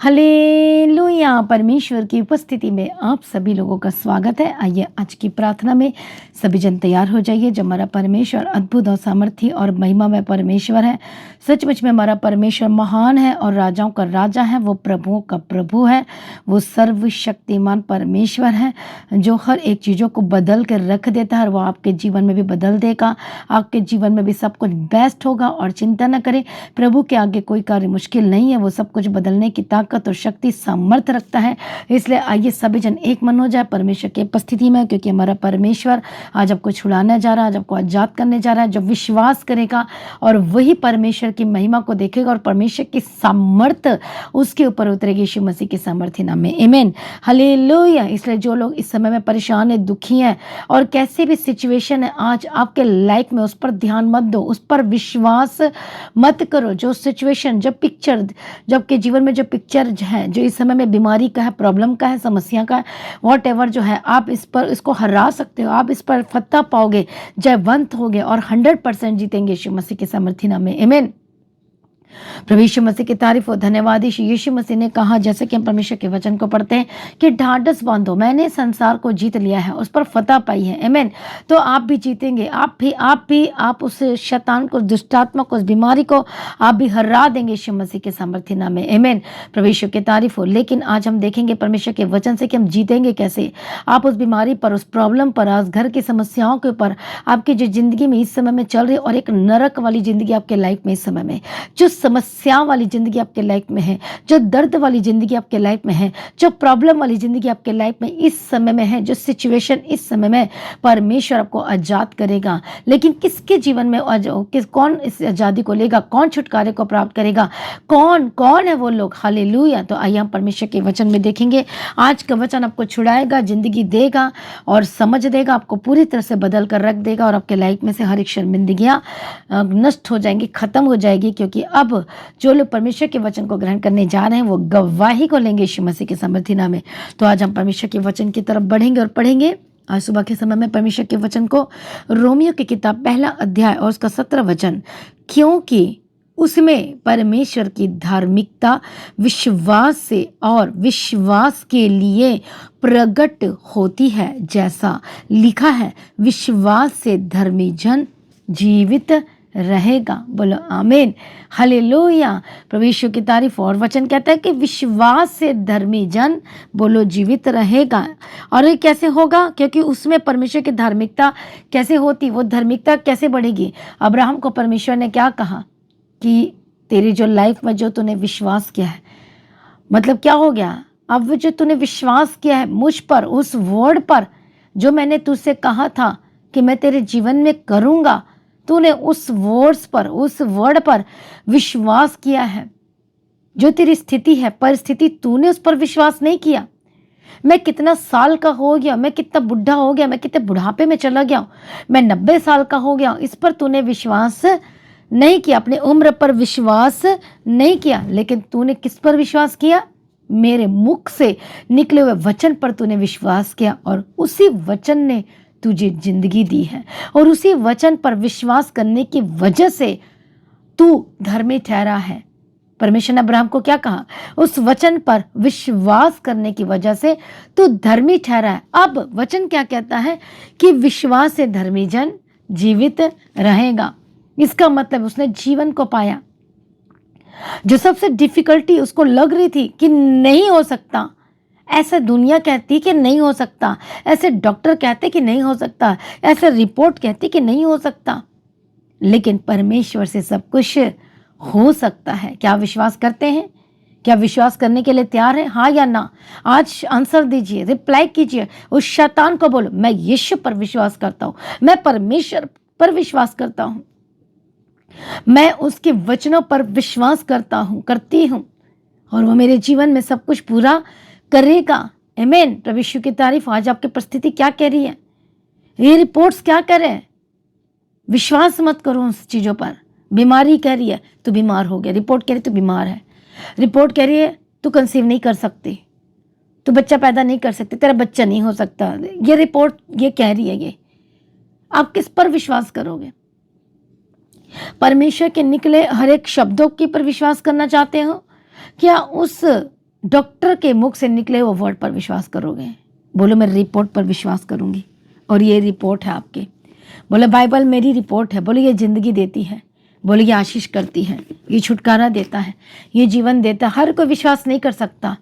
Hallelujah. परमेश्वर की उपस्थिति में आप सभी लोगों का स्वागत है। आइए आज की प्रार्थना में सभी जन तैयार हो जाइए। जब हमारा परमेश्वर अद्भुत और सामर्थी और महिमा में परमेश्वर है, सचमुच में हमारा परमेश्वर महान है और राजाओं का राजा है। वो प्रभुओं का प्रभु है। वो सर्वशक्तिमान परमेश्वर है जो हर एक चीज़ों को बदल कर रख देता है और वो आपके जीवन में भी बदल देगा। आपके जीवन में भी सब कुछ बेस्ट होगा और चिंता न करें, प्रभु के आगे कोई कार्य मुश्किल नहीं है। वो सब कुछ बदलने की ताकत और शक्ति सामर्थ रखता है। इसलिए आइए सभी जन एक मन हो जाए परमेश्वर की उपस्थिति में, क्योंकि हमारा परमेश्वर आज आपको छुड़ाने जा रहा है, आज आपको आजाद करने जा रहा है। जो विश्वास करेगा और वही परमेश्वर की महिमा को देखेगा और परमेश्वर की सामर्थ उसके ऊपर उतरेगी। यीशु मसीह के सामर्थ्य नाम में आमीन, हालेलुया। इसलिए जो लोग इस समय में परेशान है, दुखी हैं और कैसे भी सिचुएशन है आज आपके लाइफ में, उस पर ध्यान मत दो, उस पर विश्वास मत करो। जो सिचुएशन, जो पिक्चर, जो आपके जीवन में जो पिक्चर है, जो इस समय में बीमारी का है, प्रॉब्लम का है, समस्या का है, वॉट एवर जो है, आप इस पर इसको हरा सकते हो। आप इस पर फतह पाओगे, जयवंत होगे और 100% जीतेंगे यीशु मसीह के सामर्थ्य नाम में आमीन। प्रभु यीशु मसीह की तारीफ हो, धन्यवाद। यीशु मसीह ने कहा, जैसे कि हम परमेश्वर के वचन को पढ़ते हैं कि ढाढ़स बांधो, मैंने संसार को जीत लिया है, उस पर फतह पाई है आमीन। तो आप भी जीतेंगे। आप उस शैतान को, दुष्टात्मा को, उस बीमारी को आप भी हरा देंगे यीशु मसीह के सामर्थ्य नाम में आमीन। प्रभु यीशु की तारीफ हो। लेकिन आज हम देखेंगे परमेश्वर के वचन से कि हम जीतेंगे कैसे। आप उस बीमारी पर, उस प्रॉब्लम पर, आज घर की समस्याओं के ऊपर, आपकी जो जिंदगी में इस समय में चल रही और एक नरक वाली जिंदगी आपके लाइफ में इस समय में, जो समस्या वाली जिंदगी आपके लाइफ में है, जो दर्द वाली जिंदगी आपके लाइफ में है, जो प्रॉब्लम वाली जिंदगी आपके लाइफ में इस समय में है, जो सिचुएशन इस समय में, परमेश्वर आपको आजाद करेगा। लेकिन किसके जीवन में कौन इस आजादी को लेगा, कौन छुटकारे को प्राप्त करेगा, कौन है वो लोग। हालेलुया। तो आइए हम परमेश्वर के वचन में देखेंगे। आज का वचन आपको छुड़ाएगा, जिंदगी देगा और समझ देगा, आपको पूरी तरह से बदल कर रख देगा और आपके लाइफ में से हर एक शर्मिंदगियां नष्ट हो जाएंगी, खत्म हो जाएगी। क्योंकि अब जो लोग परमेश्वर के वचन को ग्रहण करने जा रहे हैं वो गवाही को लेंगे यीशु मसीह के सामर्थ्य नाम में। तो आज हम परमेश्वर के वचन की तरफ बढ़ेंगे और पढ़ेंगे। आज सुबह के समय में परमेश्वर के वचन को, रोमियो की किताब 1 अध्याय और उसका 17 वचन, क्योंकि उसमें परमेश्वर की धार्मिकता विश्वास से और विश्वास के लिए प्रकट होती है, जैसा लिखा है, विश्वास से धर्मी जन जीवित रहेगा। बोलो आमीन, हालेलुया। प्रभु यीशु की तारीफ। और वचन कहता है कि विश्वास से धर्मी जन, बोलो, जीवित रहेगा। और ये कैसे होगा? क्योंकि उसमें परमेश्वर की धार्मिकता कैसे होती, वो धार्मिकता कैसे बढ़ेगी। अब्राहम को परमेश्वर ने क्या कहा कि तेरी जो लाइफ में जो तूने विश्वास किया है, मतलब क्या हो गया, अब जो तूने विश्वास किया है मुझ पर, उस वर्ड पर जो मैंने तुझसे कहा था कि मैं तेरे जीवन में करूँगा, तूने उस वर्ड्स पर, उस वर्ड पर विश्वास किया है। जो तेरी स्थिति है, परिस्थिति, तूने उस पर विश्वास नहीं किया। मैं कितना साल का हो गया, मैं कितना बुढ़ा हो गया, मैं कितने बुढ़ापे में चला गया, मैं 90 साल का हो गया, इस पर तूने विश्वास नहीं किया, अपने उम्र पर विश्वास नहीं किया। लेकिन तूने किस पर विश्वास किया? मेरे मुख से निकले हुए वचन पर तूने विश्वास किया और उसी वचन ने तुझे जिंदगी दी है। और उसी वचन पर विश्वास करने की वजह से तू धर्मी ठहरा है। परमेश्वर ने अब्राहम को क्या कहा? उस वचन पर विश्वास करने की वजह से तू धर्मी ठहरा है। अब वचन क्या कहता है कि विश्वास से धर्मी जन जीवित रहेगा। इसका मतलब उसने जीवन को पाया। जो सबसे डिफिकल्टी उसको लग रही थी कि नहीं हो सकता, ऐसा दुनिया कहती कि नहीं हो सकता, ऐसे डॉक्टर कहते कि नहीं हो सकता, ऐसे रिपोर्ट कहती कि नहीं हो सकता, लेकिन परमेश्वर से सब कुछ हो सकता है। क्या विश्वास करते हैं? क्या विश्वास करने के लिए तैयार है? हाँ या ना? आज आंसर दीजिए, रिप्लाई कीजिए। उस शैतान को बोलो, मैं यीशु पर विश्वास करता हूं, मैं परमेश्वर पर विश्वास करता हूं, मैं उसके वचनों पर विश्वास करता हूं, करती हूं, और वो मेरे जीवन में सब कुछ पूरा करेगा। आमीन। प्रभु यीशु की तारीफ। आज आपकी परिस्थिति क्या कह रही है, ये रिपोर्ट्स क्या कह रहे हैं, विश्वास मत करो उस चीज़ों पर। बीमारी कह रही है तू बीमार हो गया, रिपोर्ट कह रही है तू बीमार है, रिपोर्ट कह रही है तू कंसीव नहीं कर सकती, तू बच्चा पैदा नहीं कर सकती, तेरा बच्चा नहीं हो सकता, ये रिपोर्ट ये कह रही है। ये आप किस पर विश्वास करोगे? परमेश्वर के निकले हर एक शब्दों के पर विश्वास करना चाहते हो, क्या उस डॉक्टर के मुख से निकले वो वर्ड पर विश्वास करोगे। बोलो मैं रिपोर्ट पर विश्वास करूंगी और ये रिपोर्ट है आपके। बोले बाइबल मेरी रिपोर्ट है। बोले ये ज़िंदगी देती है। बोले ये आशीष करती है, ये छुटकारा देता है, ये जीवन देता है। हर कोई विश्वास नहीं कर सकता,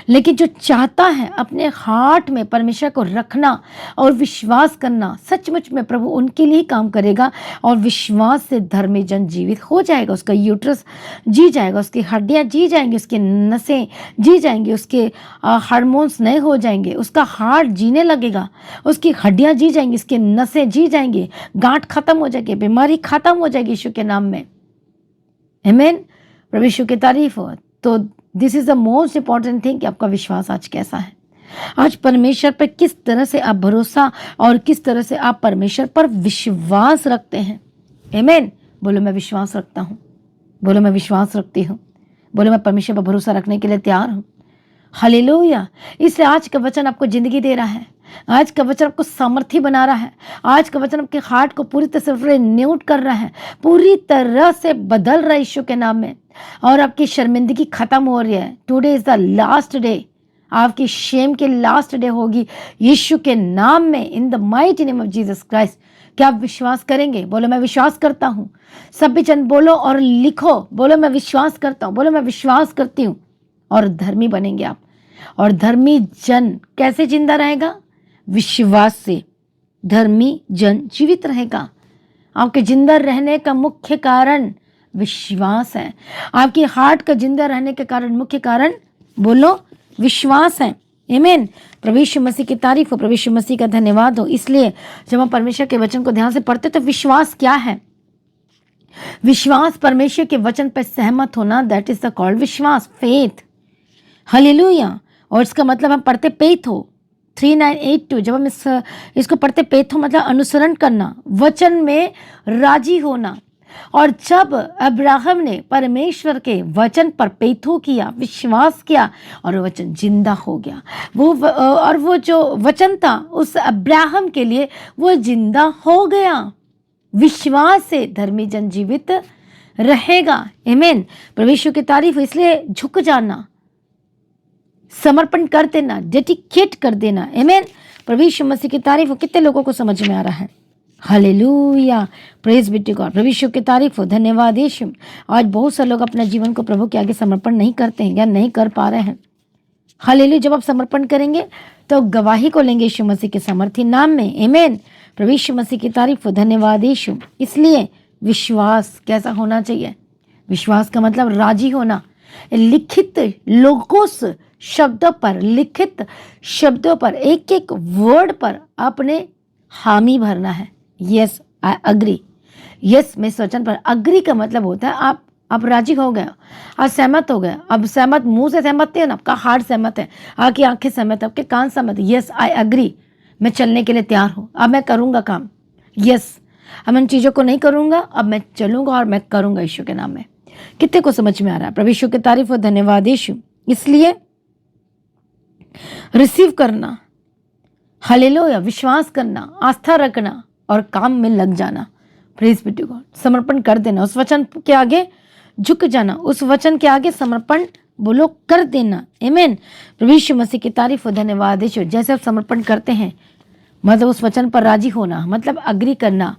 लेकिन जो चाहता है अपने हार्ट में परमेश्वर को रखना और विश्वास करना, सचमुच में प्रभु उनके लिए काम करेगा। और विश्वास से धर्मी जन जीवित हो जाएगा। उसका यूट्रस जी जाएगा, उसकी हड्डियां जी जाएंगी, उसकी नसें जी जाएंगी, उसके हार्मोन्स नए हो जाएंगे, उसका हार्ट जीने लगेगा, उसकी हड्डियां जी जाएंगी, उसकी नसें जी जाएंगी, गांठ खत्म हो जाएगी, बीमारी खत्म हो जाएगी यीशु के नाम में। आमीन। प्रभु यीशु की तारीफ हो। तो this is the most important thing कि आपका विश्वास आज कैसा है। आज परमेश्वर पर किस तरह से आप भरोसा और किस तरह से आप परमेश्वर पर विश्वास रखते हैं। आमीन। बोलो मैं विश्वास रखता हूँ। बोलो मैं विश्वास रखती हूँ। बोलो मैं परमेश्वर पर भरोसा रखने के लिए तैयार हूँ। हालेलुया। इसलिए आज का वचन आपको जिंदगी दे रहा है। आज का वचन आपको सामर्थी बना रहा है। आज का वचन आपके हार्ट को पूरी तरह से रिन्यूड कर रहा है, पूरी तरह से बदल रहा है यीशु के नाम में। और आपकी शर्मिंदगी खत्म हो रही है। Today is the last day. आपकी शेम की लास्ट डे होगी यीशु के नाम में, इन the mighty name of Jesus Christ. क्या आप विश्वास करेंगे? बोलो मैं विश्वास करता हूँ। सभी जन बोलो और लिखो। बोलो मैं विश्वास करता हूँ। बोलो मैं विश्वास करती हूँ। और धर्मी बनेंगे आप। और धर्मी जन कैसे जिंदा रहेगा? विश्वास से। धर्मी जन जीवित रहेगा। आपके जिंदा रहने का मुख्य कारण विश्वास है। आपके हार्ट का जिंदा रहने के कारण मुख्य कारण बोलो विश्वास है। आमीन। प्रभु यीशु मसीह की तारीफ हो। प्रभु यीशु मसीह का धन्यवाद हो। इसलिए जब हम परमेश्वर के वचन को ध्यान से पढ़ते तो विश्वास क्या है? विश्वास परमेश्वर के वचन पर सहमत होना, दैट इज द कॉल्ड विश्वास, फेथ। हालेलुया। और इसका मतलब हम पढ़ते पेथो 3982। जब हम इसको पढ़ते पेथो मतलब अनुसरण करना, वचन में राजी होना। और जब अब्राहम ने परमेश्वर के वचन पर पेथो किया, विश्वास किया, और वचन जिंदा हो गया। वो जो वचन था उस अब्राहम के लिए वो जिंदा हो गया। विश्वास से धर्मी जन जीवित रहेगा। आमीन। प्रभु यीशु की तारीफ। इसलिए झुक जाना, समर्पण कर देना, डेडिकेट कर देना। आमीन। प्रभु यीशु मसीह की तारीफ हो। कितने लोगों को समझ में आ रहा है? Hallelujah. Praise be to God. प्रभु यीशु की तारीफ हो। धन्यवाद यीशु। आज बहुत से लोग अपना जीवन को प्रभु के आगे समर्पण नहीं करते हैं या नहीं कर पा रहे हैं। हालेलुया। जब आप समर्पण करेंगे तो गवाही को लेंगे यीशु मसीह के सामर्थी नाम में। आमीन। प्रभु यीशु मसीह की तारीफ हो। धन्यवाद यीशु। इसलिए विश्वास कैसा होना चाहिए? विश्वास का मतलब राजी होना। लिखित लोगोस शब्दों पर, लिखित शब्दों पर, एक एक वर्ड पर आपने हामी भरना है। Yes I agree. यस मैं इस वचन पर अग्री का मतलब होता है आप राजी हो गए, आज सहमत हो गए। अब सहमत मुंह से सहमत है ना, आपका हार्ट सहमत है, आपकी आंखें सहमत है, आपके कान सहमत है। Yes I agree. मैं चलने के लिए तैयार हूँ। अब मैं करूँगा काम। यस अब मैं चीज़ों को नहीं करूँगा, अब मैं चलूँगा और मैं करूँगा यीशु के नाम में। कितने को समझ में आ रहा है? प्रभु यीशु की तारीफ हो। धन्यवाद यीशु। इसलिए रिसीव करना, हालेलुया, विश्वास करना, आस्था रखना और काम में लग जाना। Praise be to God. समर्पण कर देना, उस वचन के आगे झुक जाना, उस वचन के आगे समर्पण बोलो कर देना। आमीन। प्रभु यीशु मसीह की तारीफ हो। धन्यवाद यीशु। जैसे आप समर्पण करते हैं मतलब उस वचन पर राजी होना, मतलब अग्री करना।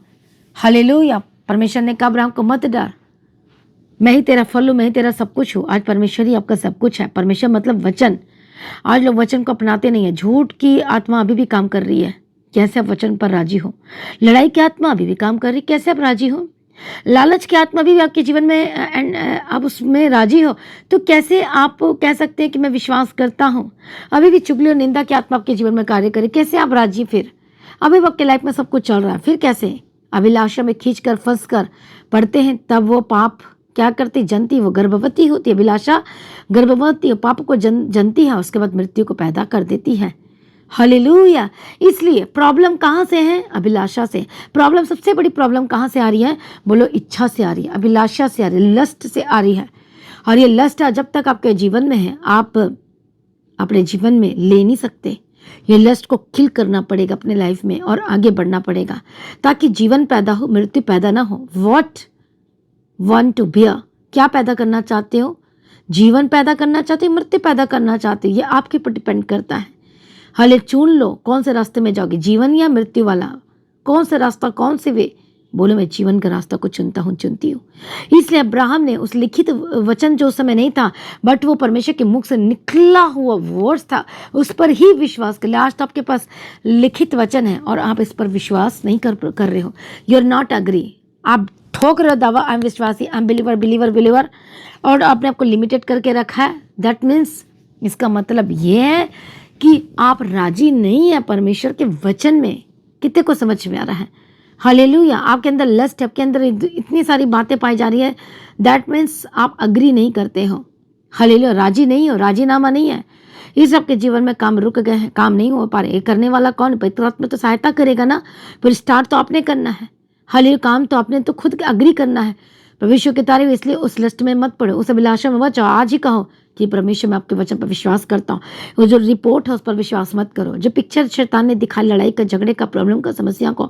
हालेलुया। परमेश्वर ने कहा अब्राहम को मत डर, मैं ही तेरा फल हूँ, मैं ही तेरा सब कुछ हूँ। आज परमेश्वर ही आपका सब कुछ है। परमेश्वर मतलब वचन। आज लोग वचन को अपनाते नहीं है। झूठ की आत्मा अभी भी काम कर रही है। कैसे आप वचन पर राजी हो? लड़ाई की आत्मा अभी भी काम कर रही है। कैसे आप राजी हो? लालच की आत्मा भी आपके जीवन में आप उसमें राजी हो तो कैसे आप कह सकते हैं कि मैं विश्वास करता हूँ? अभी भी चुगली और निंदा की आत्मा आपके जीवन में कार्य करे, कैसे आप राजी? फिर अभी भी आपके लाइफ में सब कुछ चल रहा है, फिर कैसे? अभिलाषा में खींच कर फंस कर पढ़ते हैं, तब वो पाप क्या करती? जनती, वो गर्भवती होती है। अभिलाषा गर्भवती है, पाप को जनती है, उसके बाद मृत्यु को पैदा कर देती है। हालेलुया। इसलिए प्रॉब्लम कहाँ से है? अभिलाषा से। प्रॉब्लम, सबसे बड़ी प्रॉब्लम कहाँ से आ रही है? बोलो इच्छा से आ रही है, अभिलाषा से आ रही है, लस्ट से आ रही है। और ये लस्ट जब तक आपके जीवन में है आप अपने जीवन में ले नहीं सकते। ये लस्ट को किल करना पड़ेगा अपने लाइफ में और आगे बढ़ना पड़ेगा ताकि जीवन पैदा हो, मृत्यु पैदा ना हो। व्हाट वांट टू बियर, क्या पैदा करना चाहते हो? जीवन पैदा करना चाहते हो, मृत्यु पैदा करना चाहते हो, ये आपके ऊपर डिपेंड करता है। हाले चुन लो कौन से रास्ते में जाओगे, जीवन या मृत्यु वाला, कौन सा रास्ता, कौन से वे। बोलो मैं जीवन का रास्ता को चुनता हूँ, चुनती हूँ। इसलिए अब्राहम ने उस लिखित वचन जो उस समय नहीं था, बट वो परमेश्वर के मुख से निकला हुआ वर्ड्स था, उस पर ही विश्वास कर लिया। आज तो आपके पास लिखित वचन है और आप इस पर विश्वास नहीं कर रहे हो। You are not agree. आप ठोक रहे हो दावा, आई एम विश्वासी, I am believer believer believer, और आपने आपको लिमिटेड करके रखा है। दैट मीन्स, इसका मतलब ये है कि आप राजी नहीं है परमेश्वर के वचन में। कितने को समझ में आ रहा है? हालेलुया। आपके अंदर लस्ट है, आपके अंदर इतनी सारी बातें पाई जा रही है। दैट मीन्स आप अग्री नहीं करते हो। हालेलुया। राजी नहीं हो, राजीनामा नहीं है। इस आपके जीवन में काम रुक गए हैं, काम नहीं हो पा रहे। करने वाला कौन? पवित्र आत्मा तो सहायता करेगा ना, पर स्टार्ट तो आपने करना है। हालेलुया। काम तो आपने तो खुद अग्री करना है। परमेश्वर की तारीफ। इसलिए उस लिस्ट में मत पड़ो, उस अभिलाषा में मत जाओ। आज ही कहो कि परमेश्वर मैं आपके वचन पर विश्वास करता हूँ। वो जो रिपोर्ट है उस पर विश्वास मत करो। जो पिक्चर शैतान ने दिखा, लड़ाई का, झगड़े का, प्रॉब्लम का, समस्या को,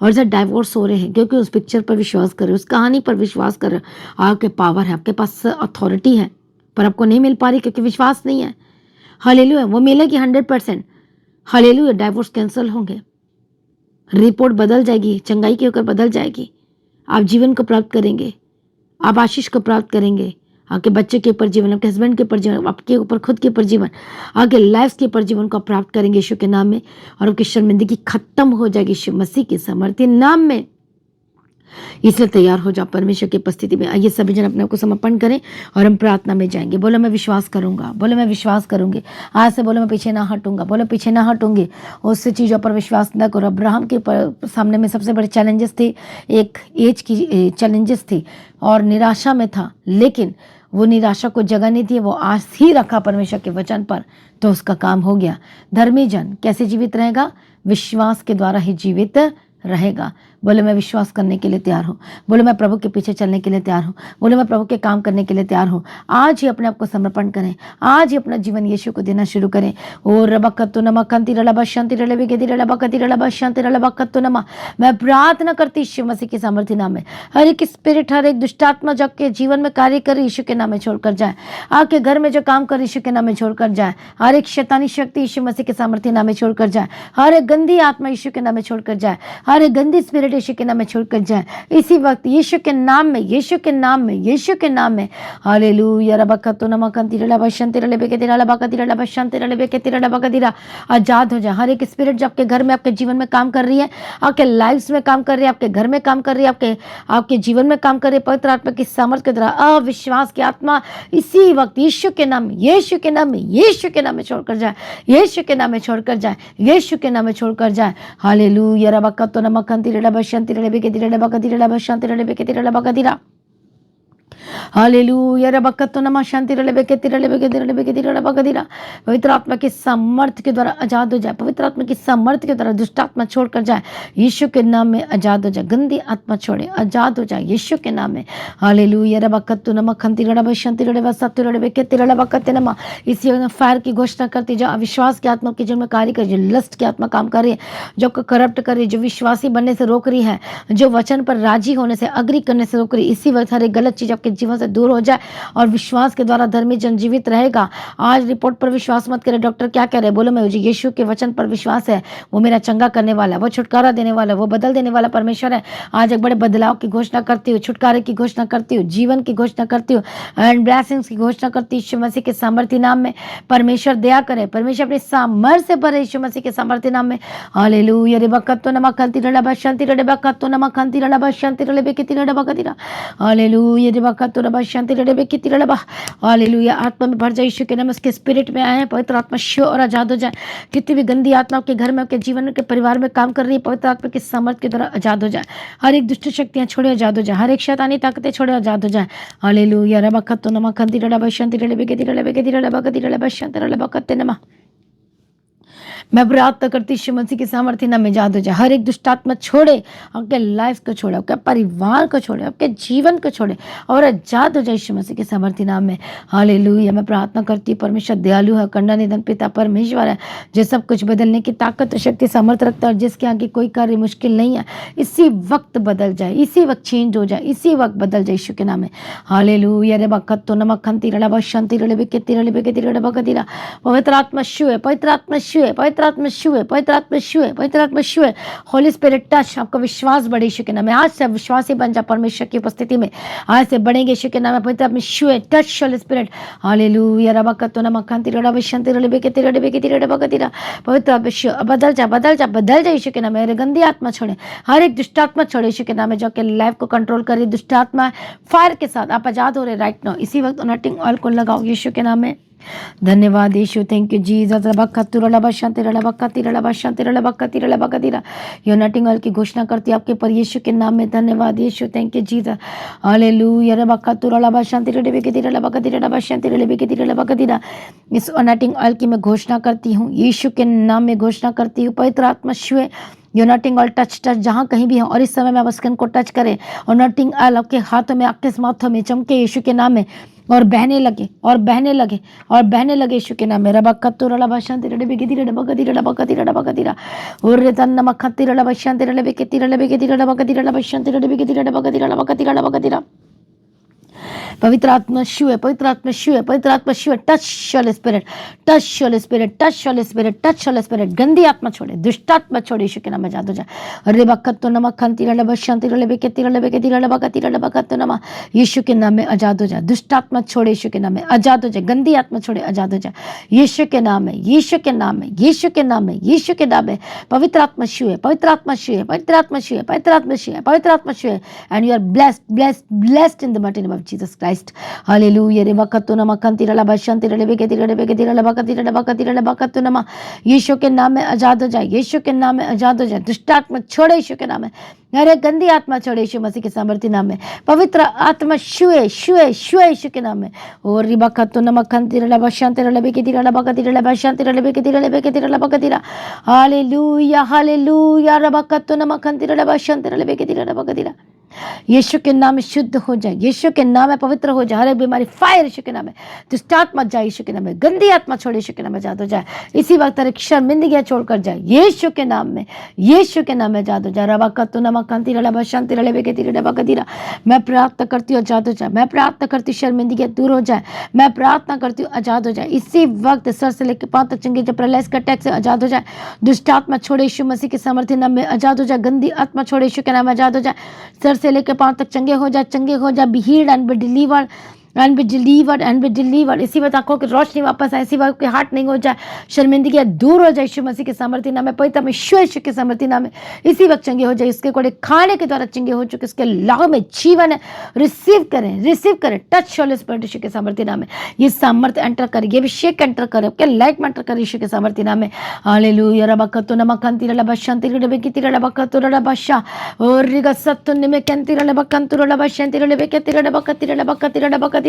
और जब डाइवोर्स हो रहे हैं क्योंकि उस पिक्चर पर विश्वास कर रहे हो, उस कहानी पर विश्वास कर रहे हो। आपके पावर है, आपके पास अथॉरिटी है, पर आपको नहीं मिल पा रही क्योंकि विश्वास नहीं है। हालेलुया। वो मिलेगी 100%। हालेलुया। डाइवोर्स कैंसिल होंगे, रिपोर्ट बदल जाएगी, चंगाई के होकर बदल जाएगी। आप जीवन को प्राप्त करेंगे, आप आशीष को प्राप्त करेंगे। आपके बच्चे के ऊपर जीवन, आपके हस्बैंड के ऊपर जीवन, आपके ऊपर खुद के ऊपर जीवन, आपके लाइफ के ऊपर जीवन को आप प्राप्त करेंगे यीशु के नाम में। और आपकी शर्मिंदगी खत्म हो जाएगी यीशु मसीह के सामर्थ्य नाम में। इसलिए तैयार हो जाओ परमेश्वर की उपस्थिति में। आइए सभी जन अपने को समर्पण करें और हम प्रार्थना में जाएंगे। बोलो मैं विश्वास करूंगा, बोलो मैं विश्वास करूंगी। आज से बोलो मैं पीछे ना हटूंगा, बोलो पीछे ना हटूंगी। उससे चीज़ों पर विश्वास न करो। अब्राहम के सामने में सबसे बड़े चैलेंजेस थे, एक एज की चैलेंजेस थी और निराशा में था, लेकिन वो निराशा को जगह नहीं थी, वो आस ही रखा परमेश्वर के वचन पर, तो उसका काम हो गया। धर्मी जन कैसे जीवित रहेगा? विश्वास के द्वारा ही जीवित रहेगा। बोले मैं विश्वास करने के लिए तैयार हूँ, बोले मैं प्रभु के पीछे चलने के लिए तैयार हूँ, बोले मैं प्रभु के काम करने के लिए तैयार हूँ। आज ही अपने आप को समर्पण करें, आज ही अपना जीवन यीशु को देना शुरू करें। ओ रबकत्तो नमा कंति रलबा शांति रलबे के रलबा कति रलबा शांति रलबा कत्तो नमा। मैं प्रार्थना करती यीशु मसीह के सामर्थ्य नाम में, हर एक स्पिरिट, हर एक दुष्टात्मा जो आपके जीवन में कार्य कर यीशु के नाम में छोड़कर जाए, आपके घर में जो काम कर यीशु के नाम में छोड़कर जाए, हर एक शैतानी शक्ति यीशु मसीह के सामर्थ्य नाम में छोड़कर जाए, हर एक गंदी आत्मा यीशु के नाम में छोड़कर जाए, हर एक गंदी स्पिरिट यीशु के नाम में छोड़कर जाए इसी वक्त यीशु के नाम में, यीशु के नाम में, यीशु के नाम में। हालेलुया। रबकत्तो नमा कंति रलबा शांति रलबे के रलबा कति रलबा शांति रलबे के रलबा कतिरा। आजाद हो जाए हर एक स्पिरिट जो आपके घर में, आपके जीवन में काम कर रही है, आपके लाइफ्स में काम कर रही है, आपके घर में काम कर रही है, आपके जीवन में काम कर रही है। पवित्र आत्मा की सामर्थ्य के द्वारा अविश्वास की आत्मा इसी वक्त यीशु के नाम में, यीशु के नाम में, यीशु के नाम में छोड़कर जाए, यीशु के नाम में छोड़कर जाए, यीशु के नाम में छोड़कर जाए। हालेलुया। रबकत्तो नमा कंति रलबा शांति रलबे के रलबा कति रलबा शांति रलबे के रलबा कतिरा। हालेलुया। रबकत्तो नमा शांति रलबे के रलबे के रलबे के रलबा कतिरा। पवित्र आत्मा के सामर्थ्य के द्वारा आजाद हो जाए, पवित्र आत्मा की सामर्थ्य के द्वारा दुष्ट आत्मा छोड़कर जाए, यीशु के नाम में आजाद हो जाए। गंदी आत्मा छोड़े, आजाद हो जाए यीशु के नाम में। हालेलुया। रबकत्तो नमा कंति रलबा शांति रलबा सत्य रलबे के रलबा कति नमा। इसी फायर की घोषणा करती, जो अविश्वास की आत्मा के जीवन में कार्य कर, जो लस्ट की आत्मा काम कर रही है, जो करप्ट कर रही है, जो विश्वासी बनने से रोक रही है, जो वचन पर राजी होने से, अग्री करने से रोक रही, इसी वक्त हर एक गलत चीज आपके जीवन से दूर हो जाए और विश्वास के द्वारा धर्मी जन जीवित रहेगा। आज रिपोर्ट पर विश्वास मत करें, डॉक्टर क्या कह रहे हैं, बोलो मैं यीशु के वचन पर विश्वास है, वो मेरा चंगा करने वाला है, वो छुटकारा देने वाला है, वो बदल देने वाला परमेश्वर है। आज एक बड़े बदलाव की घोषणा करती हूँ, छुटकारे की घोषणा करती हूँ, जीवन की घोषणा करती हूँ एंड ब्लेसिंग्स की घोषणा करती हूँ यीशु मसीह के सामर्थ्य नाम में। परमेश्वर दया करे, परमेश्वर अपने सामर्थ्य से भरे यीशु मसीह के सामर्थ्य नाम में। हालेलुया। रबकत्तो नमा कंति रलबा शांति रलबा नमा कंति रलबा शांति रलबे के रलबा कतिरा। हालेलुया। रबकत्तो नमा शांति रलबे के रलबा। हालेलुया। आत्मा में भर जाए यीशु के नाम, उसके स्पिरिट में आए हैं, पवित्र आत्मा श्योर और आजाद हो जाए। कितनी भी गंदी आत्मा आपके घर में, आपके जीवन के परिवार में काम कर रही है, पवित्र आत्मा के सामर्थ्य के द्वारा आजाद हो जाए। हर एक दुष्ट शक्तियां छोड़े, आजाद हो जाए। हर एक शैतानी ताकतें छोड़े, आजाद हो जाए। हालेलुया। रबकत्तो नमा कंति रलबा शांति रलबे के रलबा कति रलबा शांति रलबा कति नमा। मैं प्रार्थना करती यीशु मसीह की सामर्थ्य नाम में आजाद हो जाए। हर एक दुष्ट आत्मा छोड़े, आपके लाइफ को छोड़े, आपके परिवार को छोड़े, आपके जीवन को छोड़े और आजाद हो जाए यीशु मसीह के सामर्थ्य नाम में। हालेलुया। मैं प्रार्थना करती हूँ, परमेश्वर दयालु है, कंडा निधन पिता परमेश्वर है, जो सब कुछ बदलने की ताकत और शक्ति सामर्थ्य रखता है और जिसके आगे कोई कार्य मुश्किल नहीं है। इसी वक्त बदल जाए, इसी वक्त चेंज हो जाए, इसी वक्त बदल जाए यीशु के नाम में। हालेलुया। रे बकत्तो नमक खंती रड़ा बशांति रड़े बिकेती रड़े बिकेती रड़े बकतीरा। पवित्र आत्मा शु है, पवित्र आत्मा शु है, पवित्र आत्मा शु है, पवित्र आत्मा शु है, पवित्र आत्मा शु है। होली स्पिरिट टच, आपका विश्वास बढ़े यीशु के नाम में। आज से विश्वासी बन जा परमेश्वर की उपस्थिति में, आज से बढ़ेंगे यीशु के नाम में। पवित्र आत्मा शु है, टच होली स्पिरिट। हालेलुया। रे बकत्तो नमक खंती रड़ा बशांति रड़े बिकेती रड़े बकतीरा। पवित्र आत्मा शु, बदल जा, बदल जा, बदल जा यीशु के नाम में। गंदी आत्मा छोड़े, हर एक दुष्ट आत्मा छोड़े यीशु के नाम में, जो कि लाइफ को कंट्रोल करे। दुष्ट आत्मा फायर के साथ आप आजाद हो रहे राइट नाउ। इसी वक्त अनॉइंटिंग ऑयल को लगाओ यीशु के नाम में। धन्यवाद यीशु, थैंक यू जीसस। ये अनॉइंटिंग ऑयल की घोषणा करती है आपके पर यीशु के नाम में। धन्यवाद यीशु, थैंक यू जीसस। हालेलुया। इस अनॉइंटिंग ऑयल की मैं घोषणा करती हूँ, यीशु के नाम में घोषणा करती हूँ। पवित्र आत्मा छुए, यो नटिंग ऑयल टच टच जहाँ कहीं भी हो, और इस समय में आप स्किन को टच करें और नटिंग ऑयल आपके हाथों में, आपके माथों में चमके यीशु के नाम में, और बहने लगे और बहने लगे और बहने लगे यीशु के नाम में। रबकत्तो रलबशांति रलबिगिति रलबगति रलबगति रलबगतिरा और तन्नमखत्ति रलबशांति रलबिगिति रलबिगिति रलबगति रलबशांति रलबिगिति रलबगति रलबगति रलबगतिरा। पवित्र आत्मा शु है, पवित्र आत्मा शु है, पवित्र आत्मा शु है। Touch holy spirit, touch holy spirit, touch holy spirit, touch holy spirit. गंदी आत्मा छोड़े, दुष्ट आत्मा छोड़े यीशु के नाम में आजाद हो जाए। अरे बकत्तो नमक खंती रलबा शांति रलबे केती रलबे केती रलबा कती रलबा कत्तो नमा, यीशु के नाम में आजाद हो जाए। दुष्ट आत्मा छोड़े यीशु के नाम में आजाद हो जाए। गंदी आत्मा छोड़े आजाद हो जाए यीशु के नाम में, यीशु के नाम में, यीशु के नाम में, यीशु के नाम में। पवित्र आत्मा शु है, पवित्र आत्मा शु है, पवित्र आत्मा शु है, पवित्र आत्मा शु है, पवित्र आत्मा शु है। And you are blessed, blessed, blessed in the mighty name of Jesus Christ. Hallelujah. रे बकत्तो नमक खंती रलबा शांति रलबे केती रलबे केती रलबा कती रलबा कती रलबा कत्तो नमा, यीशु के नाम में आजाद हो जाए, यीशु के नाम में आजाद हो जाए। दुष्ट आत्मा छोड़े यीशु के नाम में, अरे गंदी आत्मा छोड़े यीशु मसीह के सामर्थ्य नाम में। पवित्र आत्मा शुए शुए शुए यीशु के नाम में। और रिबकत्तो नमक खंती रलबा शांति रलबे केती रलबा कती रलबा शांति रलबे केती रलबे केती रलबा कतीरा। Hallelujah hallelujah. रबकत्तो नमक खंती रलबा शांति रलबे केती रलबा कतीरा। यीशु के नाम में शुद्ध हो जाए, यीशु के नाम में पवित्र हो जाए। हर एक बीमारी फायर यीशु के नाम में, दुष्ट आत्मा जाए यीशु के नाम में, गंदी आत्मा छोड़े यीशु के नाम में आजाद हो जाए। इसी वक्त हर एक शर्मिंदगी छोड़कर जाए यीशु के नाम में, यीशु के नाम में आजाद हो जाए। रबकत्तो नमक खंती रलबा शांति रलबे केती रलबा कतीरा। मैं प्रार्थना करती हूँ आजाद हो जाए, मैं प्रार्थना करती हूँ शर्मिंदगी दूर हो जाए, मैं प्रार्थना करती हूँ आजाद हो जाए। इसी वक्त सर से लेकर पांव तक चंगे जो प्रलय का टैक्स से आजाद हो जाए। दुष्ट आत्मा छोड़े यीशु मसीह के सामर्थ्य नाम में आजाद हो जाए। गंदी आत्मा छोड़े यीशु के नाम में आजाद हो जाए। सर से लेकर पांव तक चंगे हो जाए, चंगे हो जाए। Be healed and be delivered and be delivered and be delivered. इसी वक्त आंखों की रोशनी वापस आए, इसी वक्त के हार्ट नहीं हो जाए, शर्मिंदगी दूर हो जाए यीशु मसीह के सामर्थ्य नाम में, पवित्र में यीशु के सामर्थ्य नाम में। इसी वक्त चंगे हो जाए। इसके कोड़े खाने के द्वारा चंगे हो चुके, इसके लाभ में जीवन है। रिसीव करें, रिसीव करें। टच होली स्पिरिट यीशु के सामर्थ्य नाम में। ये सामर्थ्य एंटर करे, ये अभिषेक एंटर करे, आपके लाइफ में एंटर करे यीशु के सामर्थ्य नाम में। हालेलुया। रबकत्तो नमक खंती रलबा शांति रलबे केती रलबा कत्तो रलबा शा और रिगसत्तो निमे कंती रलबा कंतु रलबा शांति रलबे केती रलबा कती रलबा कती रलबा कतीरा।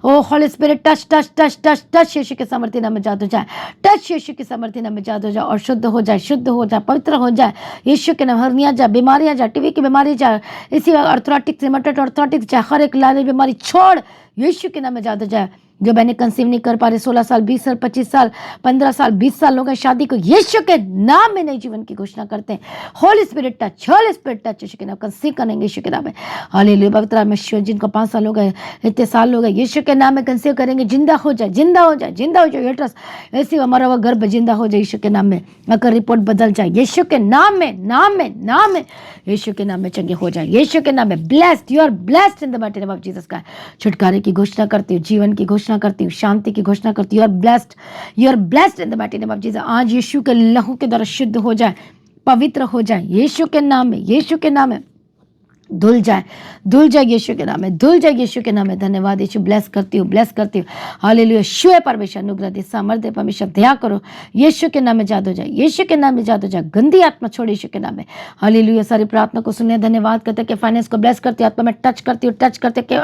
Oh holy spirit touch touch touch touch touch Yeshu के सामर्थ्य नाम में जाद हो जाए, टच यीशु के सामर्थ्य नाम में जाद हो जाए और शुद्ध हो जाए, शुद्ध हो जाए, पवित्र हो जाए यीशु के नाम। हर्निया जाए, बीमारियां जाए, टीवी की बीमारी जाए, इसी अर्थराइटिस रिमेटॉइड अर्थराइटिस जाए, हर एक लाल बीमारी छोड़ यीशु के नाम में जाद हो जाए। जो बहनें कंसीव नहीं कर पा रहे, 16 साल 20 साल 25 साल 15 साल 20 साल हो गए शादी को, यीशु के नाम में नए जीवन की घोषणा करते हैं। Holy spirit touch, holy spirit touch Yeshu के नाम कंसीव करेंगे यीशु के नाम में। हालेलुया। पवित्र में जिनको 5 साल हो गए, इतने साल हो गए, यीशु के नाम में कंसीव करेंगे। जिंदा हो जाए, जिंदा हो जाए, जिंदा हो जाए। यूट्रस ऐसी हमारा वह गर्भ जिंदा हो जाए यीशु के नाम में। अगर रिपोर्ट बदल जाए यीशु के नाम में, नाम में, नाम में, यीशु के नाम में चंगे हो जाए यीशु के नाम में। Blessed, you are blessed in the mighty name of Jesus का। छुटकारे की घोषणा करती हूँ, जीवन की घोषणा करती हूँ, शांति की घोषणा करती हूँ। You are blessed, you are blessed in the mighty name of Jesus. आज यीशु के लहू के द्वारा शुद्ध हो जाए, पवित्र हो जाए यीशु के नाम में, यीशु के नाम में। धुल जाए यीशु के नाम में, धुल जाए यीशु के नाम में। धन्यवाद यीशु, ब्लेस करती हूँ, ब्लेस करती हूँ। हालेलुया, शिव परमेश्वर अनुग्रह दे, सामर्थ्य परमेश्वर दया करो, यीशु के नाम में जादू जाए, यीशु के नाम में जादू जाए, गंदी आत्मा छोड़ यीशु के नाम में। हालेलुया, सारी प्रार्थना को सुनने धन्यवाद करते कि फाइनेंस को ब्लेस करती हूँ, आत्मा में टच करती हूँ, टच करते कि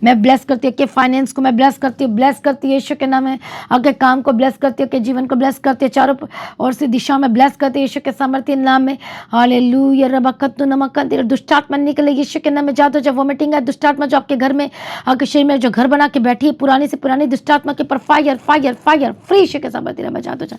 मैं ब्लेस करती हूँ, कि फाइनेंस को मैं ब्लेस करती हूँ, ब्लेस करती हूँ यीशु के नाम में। आगे काम को ब्लेस करती हूँ, कि जीवन को ब्लेस करती हूँ, चारों ओर से दिशा में ब्लेस करती हूँ यीशु के सामर्थ्य नाम में। हालेलुया, रबकत्तु नमकंती, दुष्टात्मा निकले यीशु के नाम में, जादू जब वोमिटिंग है, दुष्टात्मा जो आपके घर में, आपके शरीर में जो घर बना के बैठी है, पुरानी से पुरानी दुष्टात्मा के पर फायर फायर फायर फ्री यीशु के सामर्थ्य नाम में जादू जा।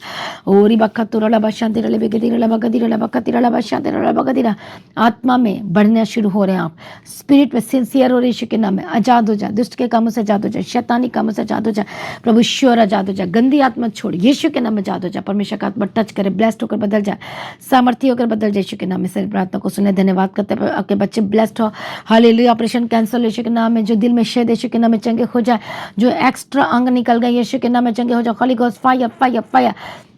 ओरी बखत्तु रला बशांति रले बेगदी रला बगदी रला बकती रला बशांति रला बगदी रला। आत्मा में बढ़ना शुरू हो रहे हैं आप, स्पिरिट में सिंसियर हो रहे यीशु के नाम में। आजाद हो जाए, दुष्ट के कामों से जादू जाए, शैतानी कामों से जादू जाए, प्रभु ईश्वर आजाद हो जाए, गंदी आत्मा छोड़ यीशु के नाम में जादू जाए, परमेश्वर का आत्मा टच करे, ब्लेस्ड होकर बदल जाए, सामर्थ्य होकर बदल जाए यीशु के नाम में। सारी प्रार्थना को सुने धन्यवाद करते हैं, आपके बच्चे ब्लेस्ड हो। हालेलुया, ऑपरेशन कैंसल यीशु के नाम में, जो दिल में शेद यीशु के नाम में चंगे हो जाए, जो एक्स्ट्रा अंग निकल गए यीशु के नाम में चंगे हो जाए। Holy ghost fire fire fire,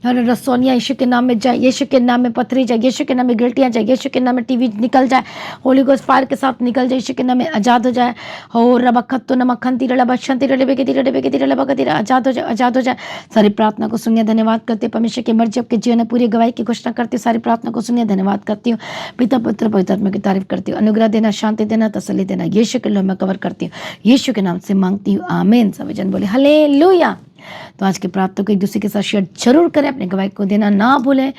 रसोनिया यीशु के नाम में जाए, यीशु के नाम में पथरी जाए, यीशु के नाम में गिल्टियाँ जाए, यीशु के नाम में टीवी निकल जाए, होली गोस्ट फायर के साथ निकल जाए, यीशु के नाम में आजाद हो जाए। हो रबखत्तु नमखंती रला बशंती रले बेगती रले बेगती रले बगती रले, आजाद हो जाए, आजाद हो जाए। सारी प्रार्थना को सुनिए धन्यवाद करते, परमेश्वर की मर्जी आपके जीवन में पूरी गवाही की घोषणा करती हूँ। सारी प्रार्थना को सुनिए धन्यवाद करती हूँ, पिता पुत्र पवित्र आत्मा की तारीफ करती हूँ। अनुग्रह देना, शांति देना, तसल्ली देना, यीशु के नाम में कवर करती हूँ, यीशु के नाम से मांगती हूँ, आमीन। सभी जन बोले हालेलुया। तो आज की प्रार्थना को एक दूसरे के साथ शेयर जरूर करें, अपने गवाही को देना ना भूलें।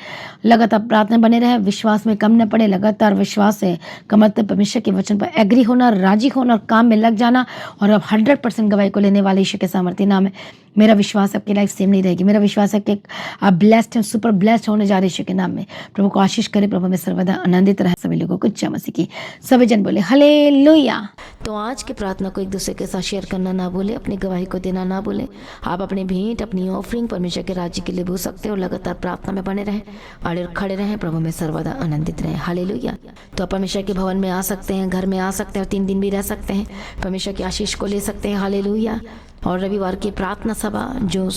लगातार प्रार्थना बने रहे, विश्वास में कम न पड़े, लगातार विश्वास से कमरते परमेश्वर के वचन पर एग्री होना, राजी होना और काम में लग जाना, और अब 100% गवाही को लेने वाले यीशु के सामर्थ्य नाम है। मेरा विश्वास है आपकी लाइफ सेम नहीं रहेगी, मेरा विश्वास है कि आप ब्लेस्ड हैं, सुपर ब्लेस्ड होने जा रहे यीशु के नाम में। प्रभु को आशीष करे, प्रभु में सर्वदा आनंदित रहे। सभी लोगों को जय मसीह की। सभी जन बोले हालेलुया। तो आज की प्रार्थना को एक दूसरे के साथ शेयर करना ना भूले, अपनी गवाही को देना ना भूले। आप अपने भेंट, अपनी ऑफरिंग परमेश्वर के राज्य के लिए भूल सकते हो। लगातार प्रार्थना में बने रहें, अड़े खड़े रहें, प्रभु में सर्वदा आनंदित रहें। हालेलुया। तो आप परमेश्वर के भवन में आ सकते हैं, घर में आ सकते हैं, और 3 दिन भी रह सकते हैं, परमेश्वर की आशीष को ले सकते हैं। हालेलुया। और रविवार की प्रार्थना सभा जो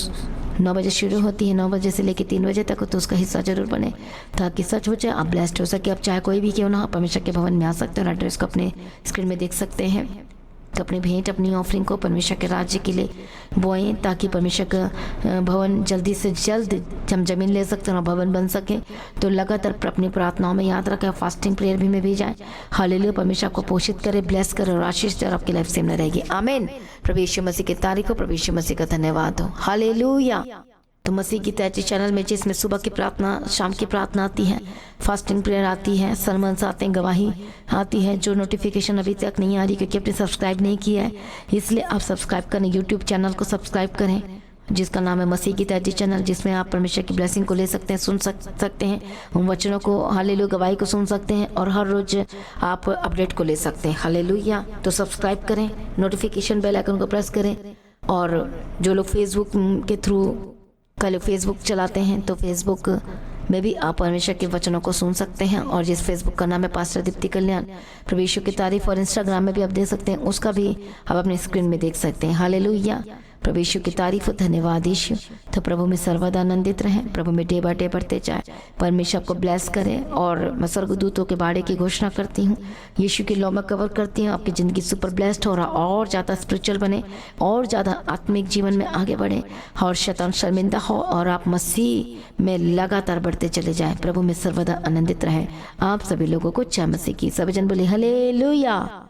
9 बजे शुरू होती है, 9 बजे से लेकर 3 बजे तक, तो उसका हिस्सा जरूर बने, ताकि सच हो जाए, आप ब्लेस्ड हो सके। आप चाहे कोई भी क्यों ना, परमेश्वर के भवन में आ सकते हैं, और एड्रेस को अपने स्क्रीन में देख सकते हैं। तो अपनी भेंट, अपनी ऑफरिंग को परमेश्वर के राज्य के लिए बोएं, ताकि परमेश्वर का भवन जल्दी से जल्द हम जमीन ले सकते हैं और भवन बन सके। तो लगातार अपनी प्रार्थनाओं में याद रखें, फास्टिंग प्रेयर भी में भी जाए। हालेलुया। परमेश्वर आपको पोषित करे, ब्लेस करे और आशीष दे, और आपकी लाइफ सेम न रहेगी। आमीन। प्रभु यीशु मसीह की तारीफ हो, प्रभु यीशु मसीह का धन्यवाद हो। हालेलुया। तो मसीह की तैयारी चैनल में, जिसमें सुबह की प्रार्थना, शाम की प्रार्थना आती है, फास्टिंग प्रेयर आती है, सरमन्स आते हैं, गवाही आती है, जो नोटिफिकेशन अभी तक नहीं आ रही क्योंकि आपने सब्सक्राइब नहीं किया है, इसलिए आप सब्सक्राइब करें, यूट्यूब चैनल को सब्सक्राइब करें, जिसका नाम है मसीह की तैयारी चैनल, जिसमें आप परमेश्वर की ब्लेसिंग को ले सकते हैं, सुन सकते हैं, उन वचनों को, हालेलुया, गवाही को सुन सकते हैं, और हर रोज आप अपडेट को ले सकते हैं। हालेलुया। तो सब्सक्राइब करें, नोटिफिकेशन बेल आइकन को प्रेस करें। और जो लोग फेसबुक के थ्रू कल फेसबुक चलाते हैं, तो फेसबुक में भी आप परमेश्वर के वचनों को सुन सकते हैं, और जिस फेसबुक का नाम है पास्टर दीप्ति कल्याण, प्रभु यीशु की तारीफ, और इंस्टाग्राम में भी आप देख सकते हैं, उसका भी आप अपने स्क्रीन में देख सकते हैं। हालेलुया। प्रभु यीशु की तारीफ हो, धन्यवाद यीशु। तो प्रभु में सर्वदा आनंदित रहें, प्रभु में डे बाय डे बढ़ते जाए, परमेश्वर आपको ब्लेस करे। और मैं स्वर्गदूतों के बाड़े की घोषणा करती हूँ, यीशु की लौ में कवर करती हूँ, आपकी ज़िंदगी सुपर ब्लेस्ड हो रहा, और ज़्यादा स्पिरिचुअल बने, और ज़्यादा आत्मिक जीवन में आगे बढ़े, और शैतान शर्मिंदा हो, और आप मसीह में लगातार बढ़ते चले जाएं। प्रभु में सर्वदा आनंदित रहे। आप सभी लोगों को जय मसीह की। सभी जन बोले हालेलुया।